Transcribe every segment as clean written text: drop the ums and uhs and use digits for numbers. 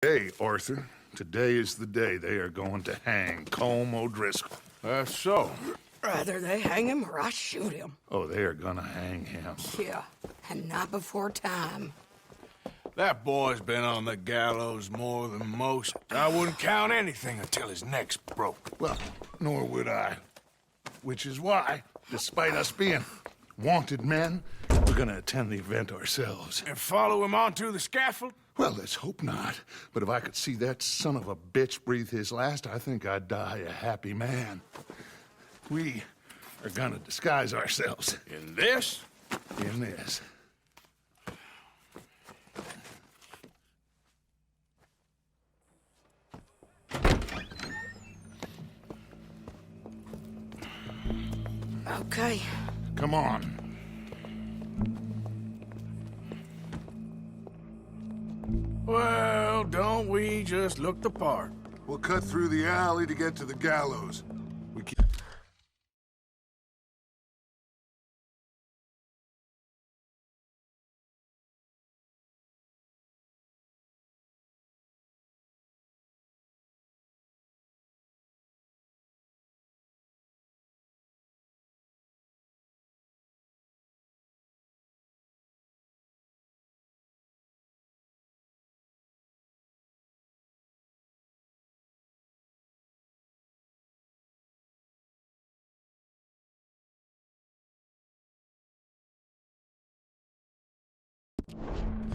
Hey, Arthur. Today is the day they are going to hang Colm O Driscoll. That's so. Rather they hang him or I shoot him. Oh, they are gonna hang him. Yeah, and not before time. That boy's been on the gallows more than most. I wouldn't count anything until his neck's broke. Well, nor would I. Which is why, despite us being wanted men, we're gonna attend the event ourselves. And follow him onto the scaffold? Well, let's hope not. But if I could see that son of a bitch breathe his last, I think I'd die a happy man. We are gonna disguise ourselves. In this? In this. Okay. Come on. Well, don't we just look the part? We'll cut through the alley to get to the gallows. We keep...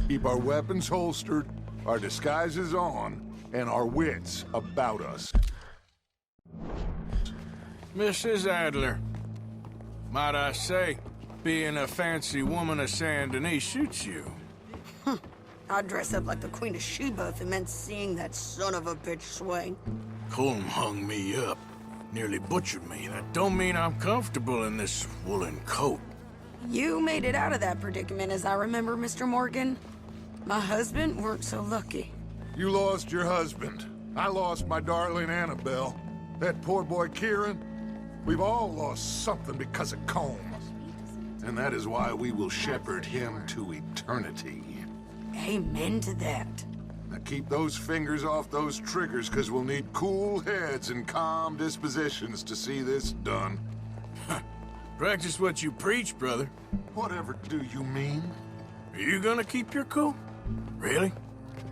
Keep our weapons holstered, our disguises on, and our wits about us. Mrs. Adler, might I say, being a fancy woman of Saint Denis suits you. I'd dress up like the Queen of Sheba if it meant seeing that son of a bitch swing. Colm hung me up, nearly butchered me. That don't mean I'm comfortable in this woolen coat. You made it out of that predicament, as I remember, Mr. Morgan. My husband weren't so lucky. You lost your husband. I lost my darling Annabelle. That poor boy Kieran. We've all lost something because of Colm. And that is why we will shepherd him to eternity. Amen to that. Now keep those fingers off those triggers, because we'll need cool heads and calm dispositions to see this done. Practice what you preach, brother. Whatever do you mean? Are you gonna keep your cool? Really?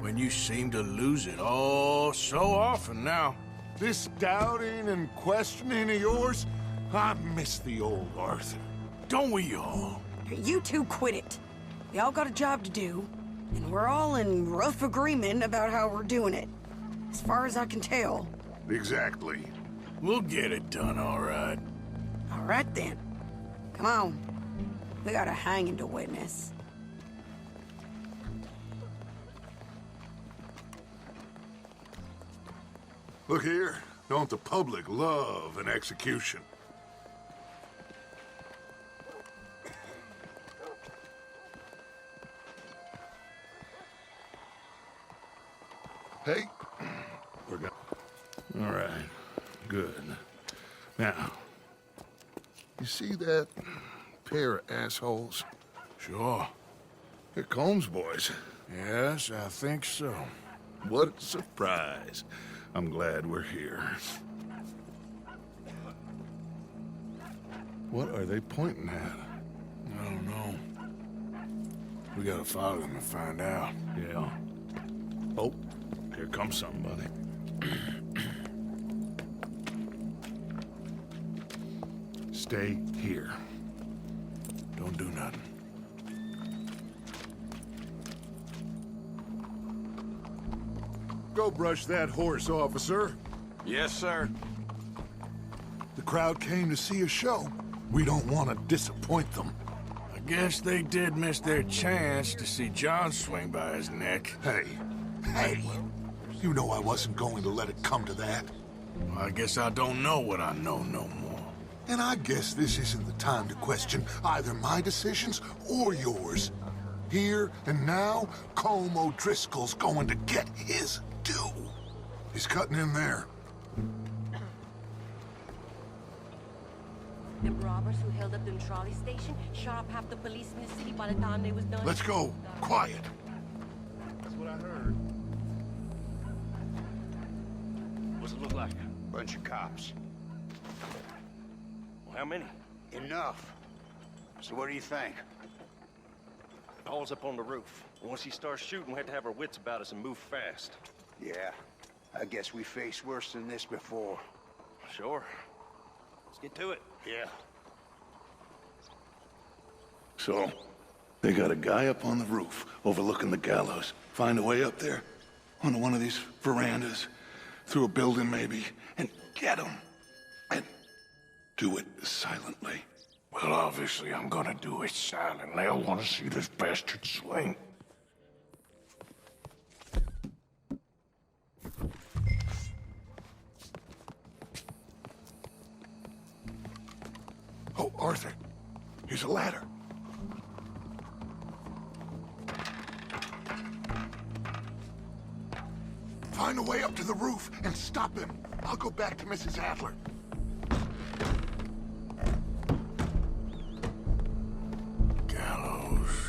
When you seem to lose it all so often now. This doubting and questioning of yours, I miss the old Arthur. Don't we all? You two quit it. We all got a job to do, and we're all in rough agreement about how we're doing it. As far as I can tell. Exactly. We'll get it done, all right. All right, then. Come on. We got a hanging to witness. Look here, don't the public love an execution? Hey, we're going. All right, good. Now, you see that pair of assholes? Sure. They're Colm's boys. Yes, I think so. What a surprise. I'm glad we're here. What are they pointing at? I don't know. We gotta follow them and find out. Yeah. Oh, here comes somebody. Stay here. Don't do nothing. Go brush that horse, officer. Yes, sir. The crowd came to see a show. We don't want to disappoint them. I guess they did miss their chance to see John swing by his neck. Hey, you know I wasn't going to let it come to that. Well, I guess I don't know what I know no more. And I guess this isn't the time to question either my decisions or yours. Here and now, Colm O Driscoll's going to get his due. He's cutting in there. Them robbers who held up them trolley station shot up half the police in the city by the time they was done. Let's go. Quiet. That's what I heard. look like? Bunch of cops. Well, how many? Enough. So what do you think? Paul's up on the roof. Once he starts shooting, we have to have our wits about us and move fast. Yeah, I guess we faced worse than this before. Sure. Let's get to it. Yeah. So, they got a guy up on the roof overlooking the gallows. Find a way up there, onto one of these verandas, through a building maybe, and get him. And do it silently. Well, obviously, I'm gonna do it silently. I want to see this bastard swing. Oh, Arthur, here's a ladder. Find a way up to the roof and stop him. I'll go back to Mrs. Adler.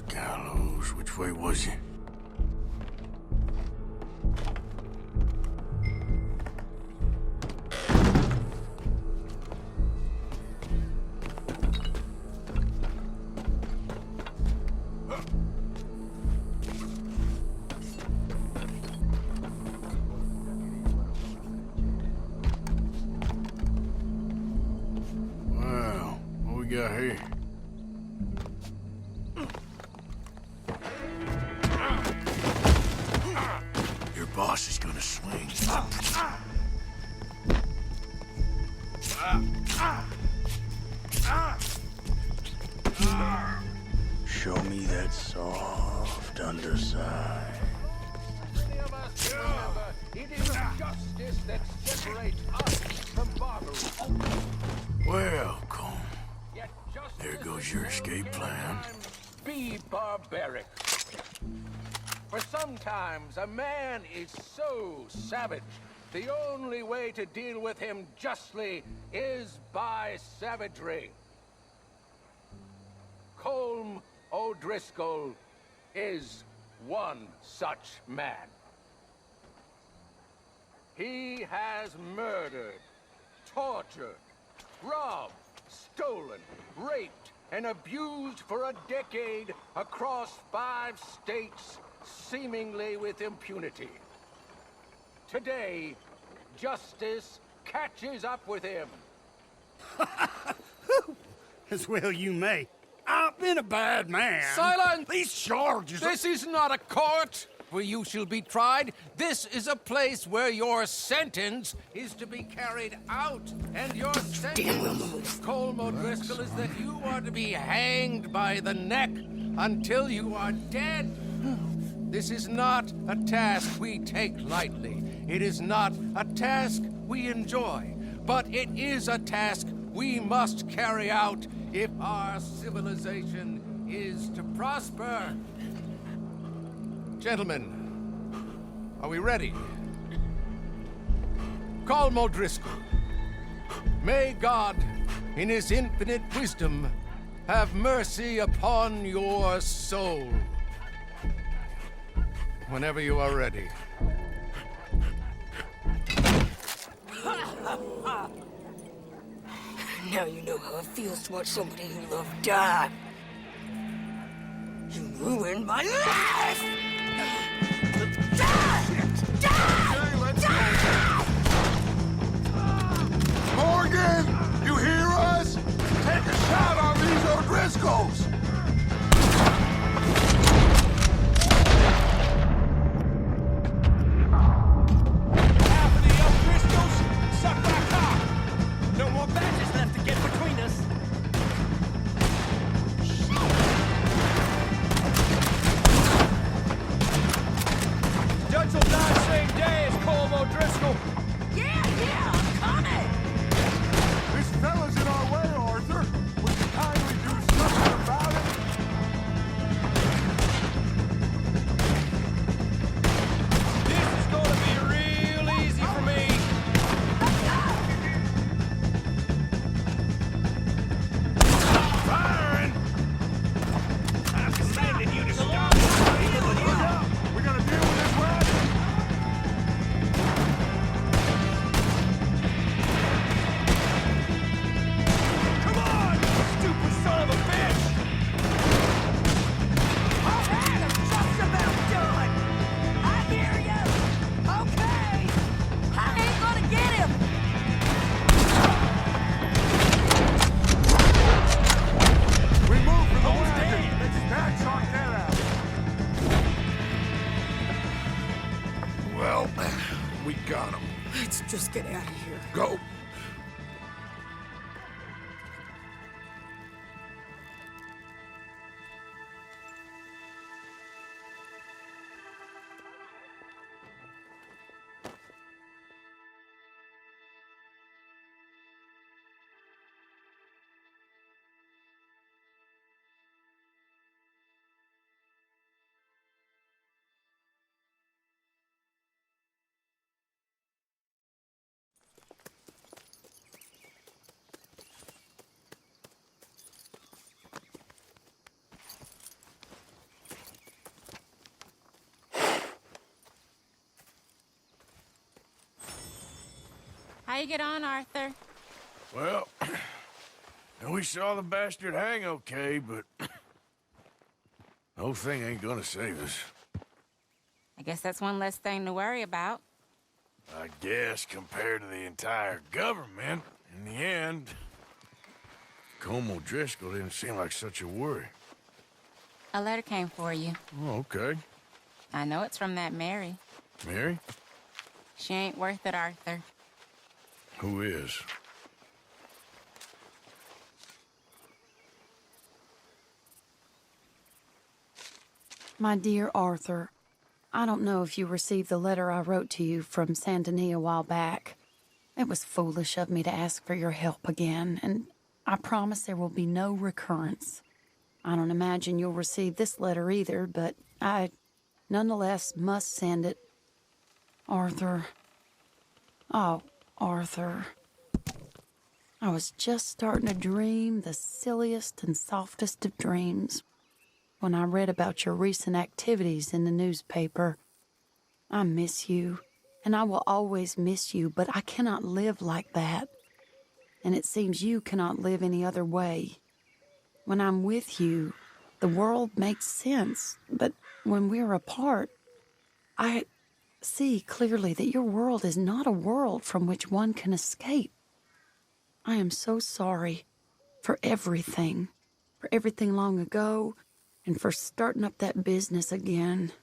Gallows, which way was he? Well, what we got here? Your boss is gonna swing. Show me that soft underside. It is justice that separates us from barbarism. Well, Colm, Yet justice there goes your escape plan. Be barbaric. For sometimes a man is so savage, the only way to deal with him justly is by savagery. Colm O Driscoll is one such man. He has murdered, tortured, robbed, stolen, raped, and abused for a decade across 5 states, seemingly with impunity. Today, justice catches up with him. As well you may. I've been a bad man. Silence! These charges are... This is not a court where you shall be tried. This is a place where your sentence is to be carried out. And your sentence, Colm O Driscoll, is that you are to be hanged by the neck until you are dead. This is not a task we take lightly. It is not a task we enjoy. But it is a task we must carry out if our civilization is to prosper. Gentlemen, are we ready? Colm O Driscoll, may God, in his infinite wisdom, have mercy upon your soul. Whenever you are ready. Now you know how it feels to watch somebody you love die. You ruined my life! Morgan, you hear us? Take a shot on these O'Driscolls! Half of the O'Driscolls, suck back off! No more badges left to get between us. Judge will die same day as Colm O Driscoll. Yeah, I'm coming! This fella's in our way, Arthur. Would you kindly do something about it? This is gonna be real easy for me. Well, we got him. Let's just get out of here. Go. How you get on, Arthur? Well, we saw the bastard hang okay, but the whole thing ain't gonna save us. I guess that's one less thing to worry about. I guess compared to the entire government, in the end, Colm O Driscoll didn't seem like such a worry. A letter came for you. Oh, okay. I know it's from that Mary. Mary? She ain't worth it, Arthur. Who is? My dear Arthur, I don't know if you received the letter I wrote to you from Saint Denis a while back. It was foolish of me to ask for your help again, and I promise there will be no recurrence. I don't imagine you'll receive this letter either, but I nonetheless must send it. Arthur. Oh, Arthur. I was just starting to dream the silliest and softest of dreams when I read about your recent activities in the newspaper. I miss you, and I will always miss you, but I cannot live like that. And it seems you cannot live any other way. When I'm with you, the world makes sense, but when we're apart, I see clearly that your world is not a world from which one can escape. I am so sorry for everything long ago, and for starting up that business again.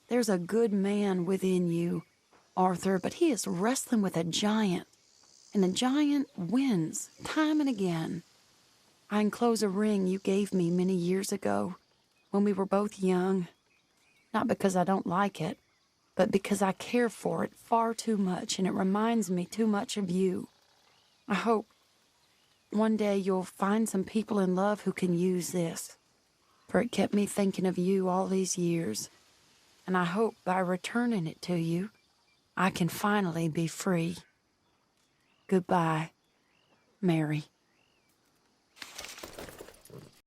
There's a good man within you, Arthur, but he is wrestling with a giant, and the giant wins time and again. I enclose a ring you gave me many years ago when we were both young, not because I don't like it, but because I care for it far too much, and it reminds me too much of you. I hope one day you'll find some people in love who can use this, for it kept me thinking of you all these years, and I hope by returning it to you, I can finally be free. Goodbye, Mary.